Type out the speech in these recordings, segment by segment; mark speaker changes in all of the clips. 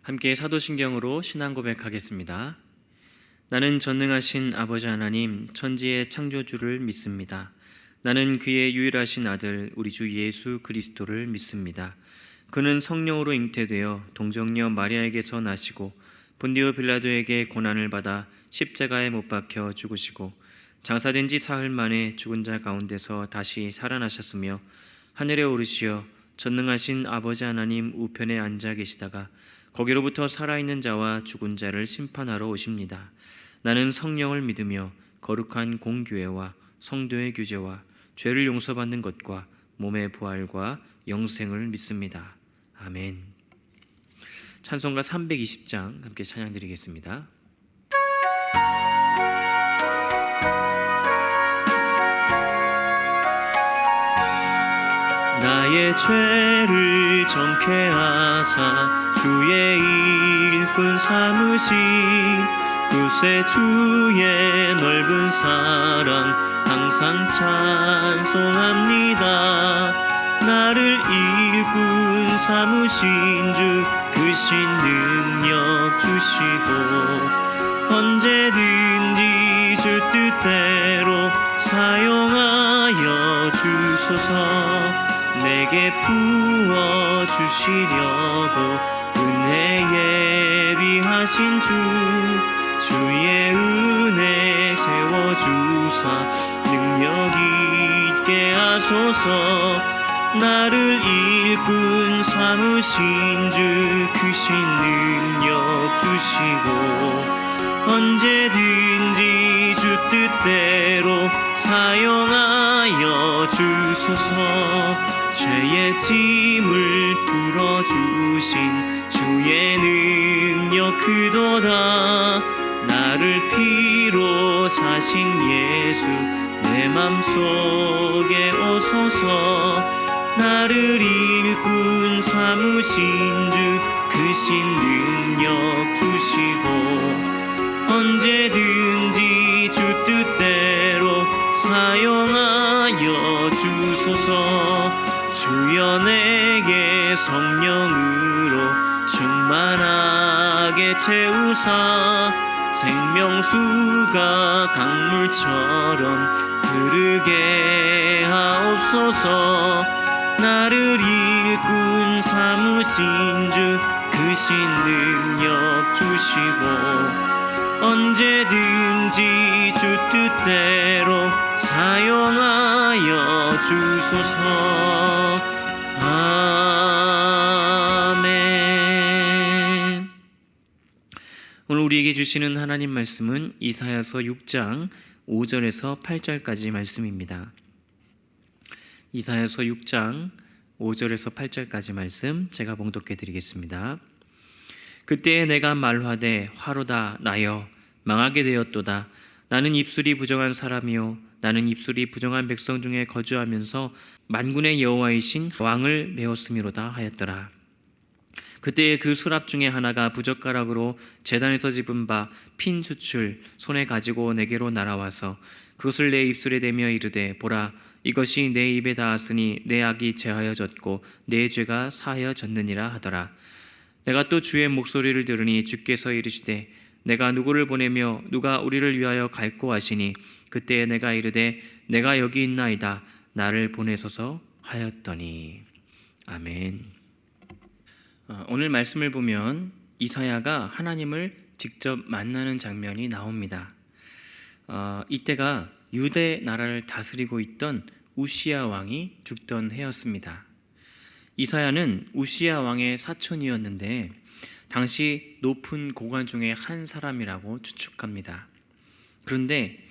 Speaker 1: 함께 사도신경으로 신앙 고백하겠습니다. 나는 전능하신 아버지 하나님 천지의 창조주를 믿습니다. 나는 그의 유일하신 아들 우리 주 예수 그리스도를 믿습니다. 그는 성령으로 잉태되어 동정녀 마리아에게서 나시고 본디오 빌라도에게 고난을 받아 십자가에 못 박혀 죽으시고 장사된 지 사흘 만에 죽은 자 가운데서 다시 살아나셨으며 하늘에 오르시어 전능하신 아버지 하나님 우편에 앉아 계시다가 거기로부터 살아있는 자와 죽은 자를 심판하러 오십니다. 나는 성령을 믿으며 거룩한 공교회와 성도의 교제와 죄를 용서받는 것과 몸의 부활과 영생을 믿습니다. 아멘. 찬송가 320장 함께 찬양드리겠습니다. 나의 죄를 정케하사 주의 일꾼 삼으신 구세주의 넓은 사랑 항상 찬송합니다. 나를 일꾼 삼으신 주 그 신 능력 주시고 언제든지 주 뜻대로 사용하여 주소서. 내게 부어주시려고 은혜 예비하신 주의 은혜 세워주사 능력 있게 하소서. 나를 일꾼 삼으신 주 그 신 능력 주시고 언제든지 주 뜻대로 사용하여 주소서. 죄의 짐을 풀어주신 주의 능력 크도다. 나를 피로 사신 예수 내 맘속에 오소서. 나를 일꾼 삼으신 주 그 신 능력 주시고 언제든지 주 뜻대로 사용하여 주소서. 주여 내게 성령으로 충만하게 채우사 생명수가 강물처럼 흐르게 하옵소서. 나를 일꾼 삼으신 주 그 신 능력 주시고 언제든지 주 뜻대로 사용하여 주소서. 아멘. 오늘 우리에게 주시는 하나님 말씀은 이사야서 6장 5절에서 8절까지 말씀입니다. 이사야서 6장 5절에서 8절까지 말씀 제가 봉독해 드리겠습니다. 그때에 내가 말하되 화로다 나여 망하게 되었도다. 나는 입술이 부정한 사람이요 나는 입술이 부정한 백성 중에 거주하면서 만군의 여호와이신 왕을 배웠음이로다 하였더라. 그때에 그 수랍 중에 하나가 부젓가락으로 제단에서 집은 바 핀 수출 손에 가지고 내게로 날아와서 그것을 내 입술에 대며 이르되 보라 이것이 내 입에 닿았으니 내 악이 제하여졌고 내 죄가 사하여졌느니라 하더라. 내가 또 주의 목소리를 들으니 주께서 이르시되 내가 누구를 보내며 누가 우리를 위하여 갈고 하시니 그때에 내가 이르되 내가 여기 있나이다 나를 보내소서 하였더니. 아멘. 오늘 말씀을 보면 이사야가 하나님을 직접 만나는 장면이 나옵니다. 이때가 유대 나라를 다스리고 있던 우시야 왕이 죽던 해였습니다. 이사야는 우시야 왕의 사촌이었는데 당시 높은 고관 중에 한 사람이라고 추측합니다. 그런데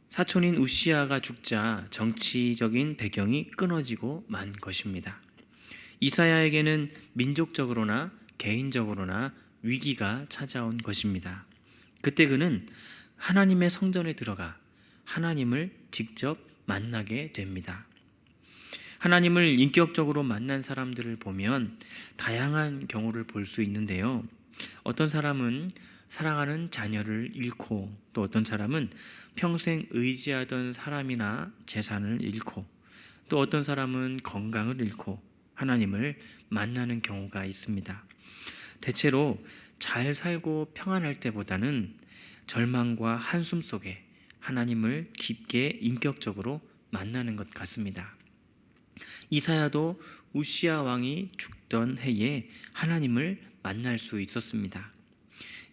Speaker 1: 사촌인 우시야가 죽자 정치적인 배경이 끊어지고 만 것입니다. 이사야에게는 민족적으로나 개인적으로나 위기가 찾아온 것입니다. 그때 그는 하나님의 성전에 들어가 하나님을 직접 만나게 됩니다. 하나님을 인격적으로 만난 사람들을 보면 다양한 경우를 볼 수 있는데요. 어떤 사람은 사랑하는 자녀를 잃고 또 어떤 사람은 평생 의지하던 사람이나 재산을 잃고 또 어떤 사람은 건강을 잃고 하나님을 만나는 경우가 있습니다. 대체로 잘 살고 평안할 때보다는 절망과 한숨 속에 하나님을 깊게 인격적으로 만나는 것 같습니다. 이사야도 우시야 왕이 죽던 해에 하나님을 만날 수 있었습니다.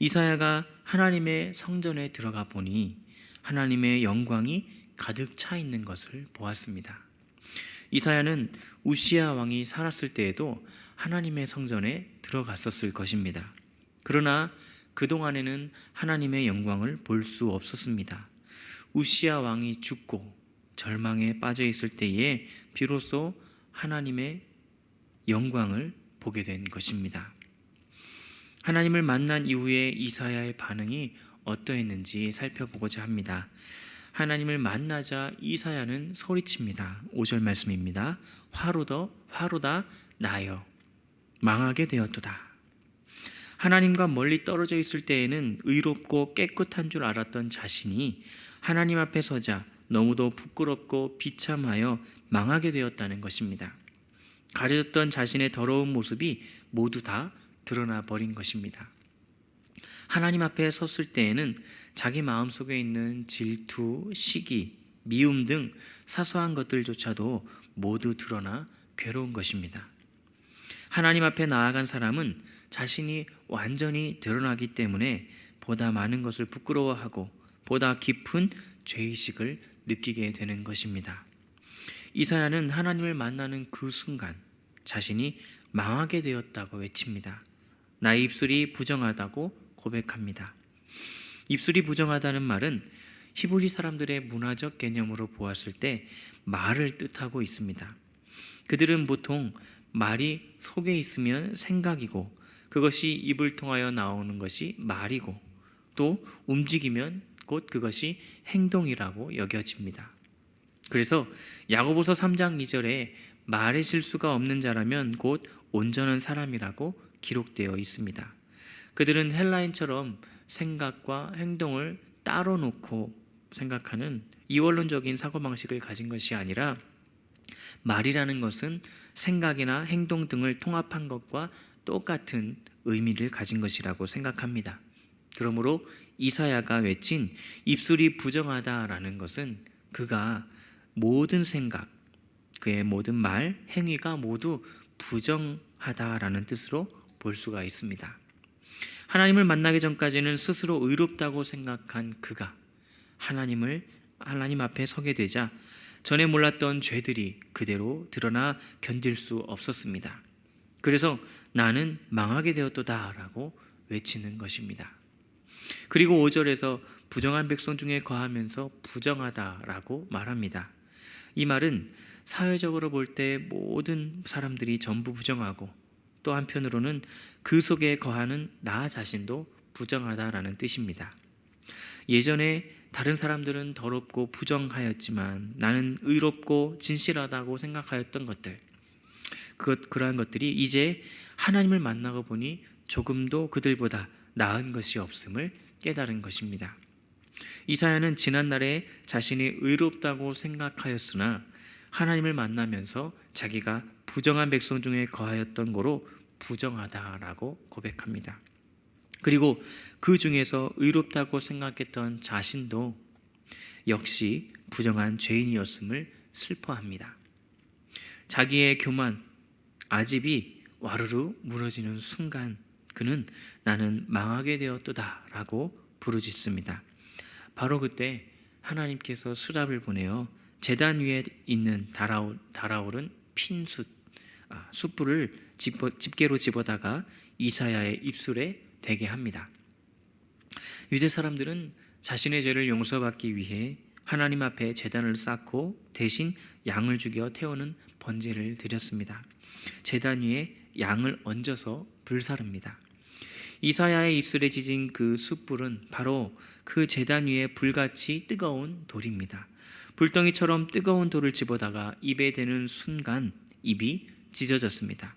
Speaker 1: 이사야가 하나님의 성전에 들어가 보니 하나님의 영광이 가득 차 있는 것을 보았습니다. 이사야는 우시야 왕이 살았을 때에도 하나님의 성전에 들어갔었을 것입니다. 그러나 그동안에는 하나님의 영광을 볼 수 없었습니다. 우시야 왕이 죽고 절망에 빠져 있을 때에 비로소 하나님의 영광을 보게 된 것입니다. 하나님을 만난 이후에 이사야의 반응이 어떠했는지 살펴보고자 합니다. 하나님을 만나자 이사야는 소리칩니다. 5절 말씀입니다. 화로다 나여 망하게 되었도다. 하나님과 멀리 떨어져 있을 때에는 의롭고 깨끗한 줄 알았던 자신이 하나님 앞에 서자 너무도 부끄럽고 비참하여 망하게 되었다는 것입니다. 가려졌던 자신의 더러운 모습이 모두 다 드러나 버린 것입니다. 하나님 앞에 섰을 때에는 자기 마음속에 있는 질투, 시기, 미움 등 사소한 것들조차도 모두 드러나 괴로운 것입니다. 하나님 앞에 나아간 사람은 자신이 완전히 드러나기 때문에 보다 많은 것을 부끄러워하고 보다 깊은 죄의식을 느끼게 되는 것입니다. 이사야는 하나님을 만나는 그 순간 자신이 망하게 되었다고 외칩니다. 나의 입술이 부정하다고 고백합니다. 입술이 부정하다는 말은 히브리 사람들의 문화적 개념으로 보았을 때 말을 뜻하고 있습니다. 그들은 보통 말이 속에 있으면 생각이고 그것이 입을 통하여 나오는 것이 말이고 또 움직이면 곧 그것이 행동이라고 여겨집니다. 그래서 야고보서 3장 2절에 말의 실수가 없는 자라면 곧 온전한 사람이라고 기록되어 있습니다. 그들은 헬라인처럼 생각과 행동을 따로 놓고 생각하는 이원론적인 사고방식을 가진 것이 아니라 말이라는 것은 생각이나 행동 등을 통합한 것과 똑같은 의미를 가진 것이라고 생각합니다. 그러므로 이사야가 외친 입술이 부정하다라는 것은 그가 모든 생각, 그의 모든 말, 행위가 모두 부정하다라는 뜻으로 볼 수가 있습니다. 하나님을 만나기 전까지는 스스로 의롭다고 생각한 그가 하나님 앞에 서게 되자 전에 몰랐던 죄들이 그대로 드러나 견딜 수 없었습니다. 그래서 나는 망하게 되었도다라고 외치는 것입니다. 그리고 5절에서 부정한 백성 중에 거하면서 부정하다라고 말합니다. 이 말은 사회적으로 볼 때 모든 사람들이 전부 부정하고 또 한편으로는 그 속에 거하는 나 자신도 부정하다라는 뜻입니다. 예전에 다른 사람들은 더럽고 부정하였지만 나는 의롭고 진실하다고 생각하였던 것들, 그러한 것들이 이제 하나님을 만나고 보니 조금도 그들보다 나은 것이 없음을 깨달은 것입니다. 이사야는 지난날에 자신이 의롭다고 생각하였으나 하나님을 만나면서 자기가 부정한 백성 중에 거하였던 거로 부정하다라고 고백합니다. 그리고 그 중에서 의롭다고 생각했던 자신도 역시 부정한 죄인이었음을 슬퍼합니다. 자기의 교만, 아집이 와르르 무너지는 순간 그는 나는 망하게 되었도다 라고 부르짖습니다. 바로 그때 하나님께서 스랍을 보내어 제단 위에 있는 달아오른 핀 숯불을 집게로 집어다가 이사야의 입술에 대게 합니다. 유대 사람들은 자신의 죄를 용서받기 위해 하나님 앞에 제단을 쌓고 대신 양을 죽여 태우는 번제를 드렸습니다. 제단 위에 양을 얹어서 불사릅니다. 이사야의 입술에 지진 그 숯불은 바로 그 제단 위에 불같이 뜨거운 돌입니다. 불덩이처럼 뜨거운 돌을 집어다가 입에 대는 순간 입이 찢어졌습니다.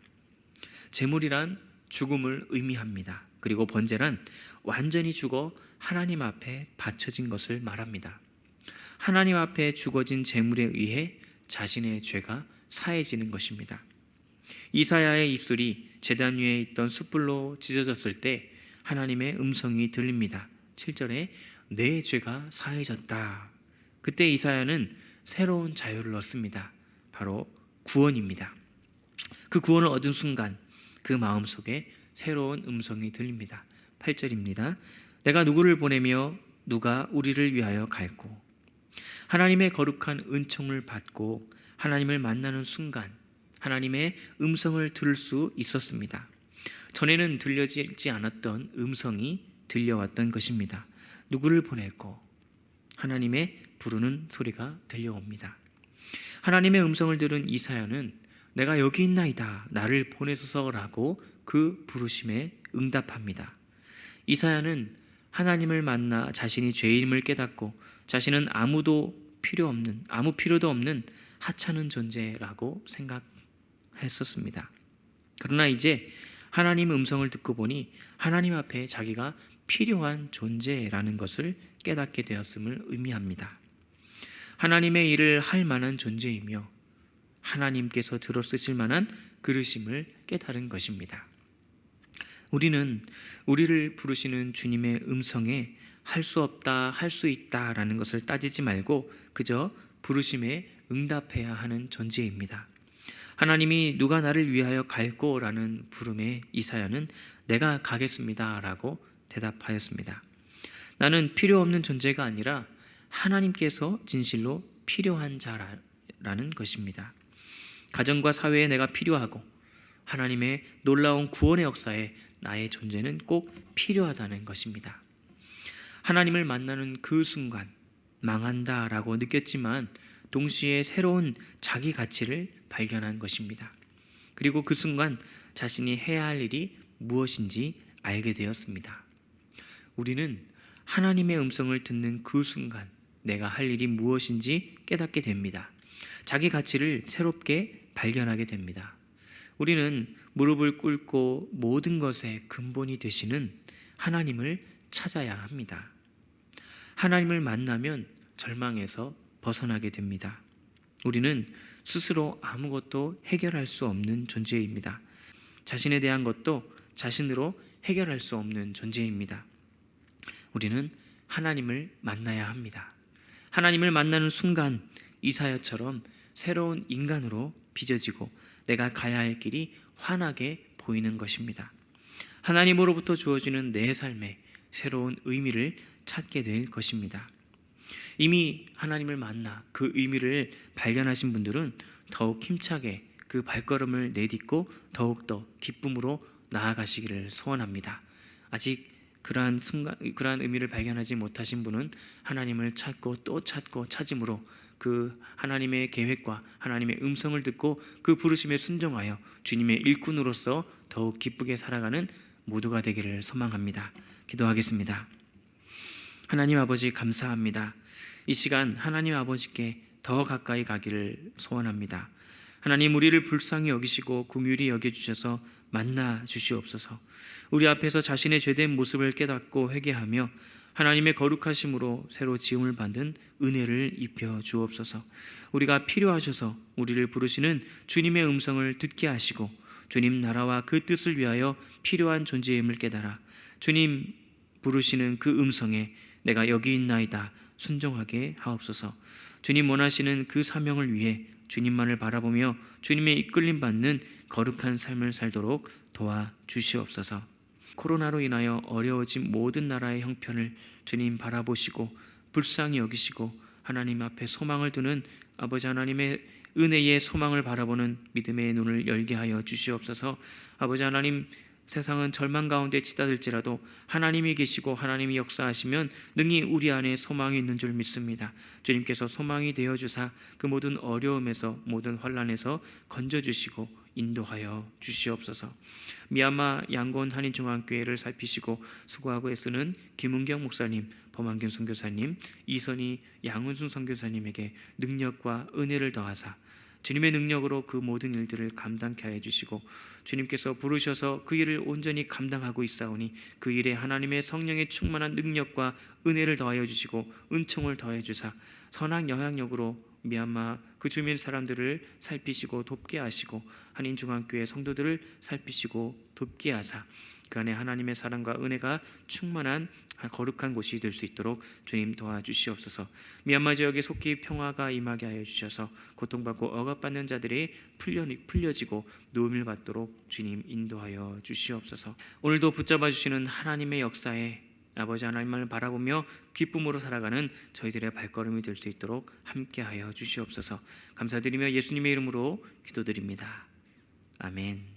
Speaker 1: 제물이란 죽음을 의미합니다. 그리고 번제란 완전히 죽어 하나님 앞에 바쳐진 것을 말합니다. 하나님 앞에 죽어진 제물에 의해 자신의 죄가 사해지는 것입니다. 이사야의 입술이 제단 위에 있던 숯불로 지져졌을 때 하나님의 음성이 들립니다. 7절에 내 죄가 사해졌다. 그때 이사야는 새로운 자유를 얻습니다. 바로 구원입니다. 그 구원을 얻은 순간 그 마음속에 새로운 음성이 들립니다. 8절입니다. 내가 누구를 보내며 누가 우리를 위하여 갈고. 하나님의 거룩한 은총을 받고 하나님을 만나는 순간 하나님의 음성을 들을 수 있었습니다. 전에는 들려지지 않았던 음성이 들려왔던 것입니다. 누구를 보낼고 하나님의 부르는 소리가 들려옵니다. 하나님의 음성을 들은 이사야는 내가 여기 있나이다 나를 보내소서라고 그 부르심에 응답합니다. 이사야는 하나님을 만나 자신이 죄인임을 깨닫고 자신은 아무 필요도 없는 하찮은 존재라고 생각했었습니다. 그러나 이제 하나님 음성을 듣고 보니 하나님 앞에 자기가 필요한 존재라는 것을 깨닫게 되었음을 의미합니다. 하나님의 일을 할 만한 존재이며 하나님께서 들어쓰실 만한 그릇임을 깨달은 것입니다. 우리는 우리를 부르시는 주님의 음성에 할 수 없다, 할 수 있다 라는 것을 따지지 말고 그저 부르심에 응답해야 하는 존재입니다. 하나님이 누가 나를 위하여 갈고 라는 부름에 이사야는 내가 가겠습니다 라고 대답하였습니다. 나는 필요 없는 존재가 아니라 하나님께서 진실로 필요한 자라는 것입니다. 가정과 사회에 내가 필요하고 하나님의 놀라운 구원의 역사에 나의 존재는 꼭 필요하다는 것입니다. 하나님을 만나는 그 순간 망한다라고 느꼈지만 동시에 새로운 자기 가치를 발견한 것입니다. 그리고 그 순간 자신이 해야 할 일이 무엇인지 알게 되었습니다. 우리는 하나님의 음성을 듣는 그 순간 내가 할 일이 무엇인지 깨닫게 됩니다. 자기 가치를 새롭게 발견하게 됩니다. 우리는 무릎을 꿇고 모든 것의 근본이 되시는 하나님을 찾아야 합니다. 하나님을 만나면 절망에서 벗어나게 됩니다. 우리는 스스로 아무것도 해결할 수 없는 존재입니다. 자신에 대한 것도 자신으로 해결할 수 없는 존재입니다. 우리는 하나님을 만나야 합니다. 하나님을 만나는 순간 이사야처럼 새로운 인간으로 빚어지고 내가 가야 할 길이 환하게 보이는 것입니다. 하나님으로부터 주어지는 내 삶에 새로운 의미를 찾게 될 것입니다. 이미 하나님을 만나 그 의미를 발견하신 분들은 더욱 힘차게 그 발걸음을 내딛고 더욱더 기쁨으로 나아가시기를 소원합니다. 아직 그러한 의미를 발견하지 못하신 분은 하나님을 찾고 또 찾고 찾음으로 그 하나님의 계획과 하나님의 음성을 듣고 그 부르심에 순종하여 주님의 일꾼으로서 더욱 기쁘게 살아가는 모두가 되기를 소망합니다. 기도하겠습니다. 하나님 아버지 감사합니다. 이 시간 하나님 아버지께 더 가까이 가기를 소원합니다. 하나님 우리를 불쌍히 여기시고 긍휼히 여겨주셔서 만나 주시옵소서. 우리 앞에서 자신의 죄된 모습을 깨닫고 회개하며 하나님의 거룩하심으로 새로 지음을 받은 은혜를 입혀 주옵소서. 우리가 필요하셔서 우리를 부르시는 주님의 음성을 듣게 하시고 주님 나라와 그 뜻을 위하여 필요한 존재임을 깨달아 주님 부르시는 그 음성에 내가 여기 있나이다 순종하게 하옵소서. 주님 원하시는 그 사명을 위해 주님만을 바라보며 주님의 이끌림 받는 거룩한 삶을 살도록 도와주시옵소서. 코로나로 인하여 어려워진 모든 나라의 형편을 주님 바라보시고 불쌍히 여기시고 하나님 앞에 소망을 두는 아버지 하나님의 은혜의 소망을 바라보는 믿음의 눈을 열게 하여 주시옵소서. 아버지 하나님 세상은 절망 가운데 치닫을지라도 하나님이 계시고 하나님이 역사하시면 능히 우리 안에 소망이 있는 줄 믿습니다. 주님께서 소망이 되어주사 그 모든 어려움에서 모든 환난에서 건져주시고 인도하여 주시옵소서. 미얀마 양곤 한인중앙교회를 살피시고 수고하고 애쓰는 김은경 목사님, 범한균 선교사님, 이선희 양은순 선교사님에게 능력과 은혜를 더하사 주님의 능력으로 그 모든 일들을 감당케 하여 주시고 주님께서 부르셔서 그 일을 온전히 감당하고 있사오니 그 일에 하나님의 성령의 충만한 능력과 은혜를 더하여 주시고 은총을 더해 주사 선한 영향력으로 미얀마 그 주민 사람들을 살피시고 돕게 하시고 한인중앙교회 성도들을 살피시고 돕게 하사 그 안에 하나님의 사랑과 은혜가 충만한 거룩한 곳이 될 수 있도록 주님 도와주시옵소서. 미얀마 지역에 속히 평화가 임하게 하여 주셔서 고통받고 억압받는 자들이 풀려지고 도움을 받도록 주님 인도하여 주시옵소서. 오늘도 붙잡아 주시는 하나님의 역사에 아버지 하나님을 바라보며 기쁨으로 살아가는 저희들의 발걸음이 될 수 있도록 함께하여 주시옵소서. 감사드리며 예수님의 이름으로 기도드립니다. 아멘.